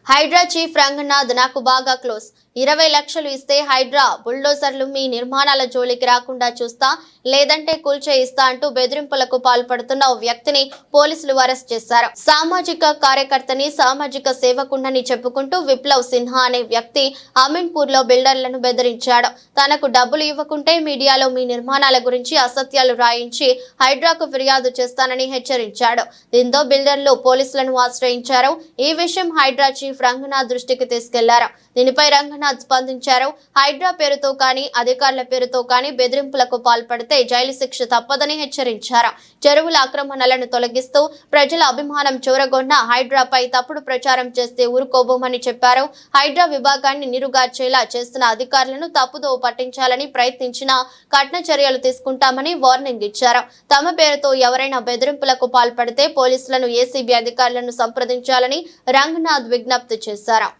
Hydraa chief Ranganath నాకు బాగా close. 20 లక్షలు ఇస్తే హైడ్రా బుల్డోజర్లు మీ నిర్మాణాల జోలికి రాకుండా చూస్తా, లేదంటే కూల్చేయిస్తా అంటూ బెదిరింపులకు పాల్పడుతున్న ఓ వ్యక్తిని పోలీసులు అరెస్ట్ చేశారు. సామాజిక కార్యకర్తని, సామాజిక సేవకుణ్ణని చెప్పుకుంటూ విప్లవ్ సిన్హా అనే వ్యక్తి అమీన్పూర్ లో బిల్డర్లను బెదిరించాడు. తనకు డబ్బులు ఇవ్వకుంటే మీడియాలో మీ నిర్మాణాల గురించి అసత్యాలు రాయించి హైడ్రాకు ఫిర్యాదు చేస్తానని హెచ్చరించాడు. దీంతో బిల్డర్లు పోలీసులను ఆశ్రయించారు. ఈ విషయం హైడ్రా చీఫ్ రంగనాథ్ దృష్టికి తీసుకెళ్లారు. దీనిపై రంగనాథ్ స్పందించారు. హైడ్రా పేరుతో కానీ అధికారుల పేరుతో కానీ బెదిరింపులకు పాల్పడితే జైలు శిక్ష తప్పదని హెచ్చరించారు. చెరువుల ఆక్రమణలను తొలగిస్తూ ప్రజల అభిమానం చూరగొన్న హైడ్రాపై తప్పుడు ప్రచారం చేస్తే ఊరుకోబోమని చెప్పారు. హైడ్రా విభాగాన్ని నీరుగార్చేలా చేస్తున్న అధికారులను తప్పుదో పట్టించాలని ప్రయత్నించినా కఠిన చర్యలు తీసుకుంటామని వార్నింగ్ ఇచ్చారు. తమ పేరుతో ఎవరైనా బెదిరింపులకు పాల్పడితే పోలీసులను, ఏసీబీ అధికారులను సంప్రదించాలని రంగనాథ్ విజ్ఞప్తి చేశారు.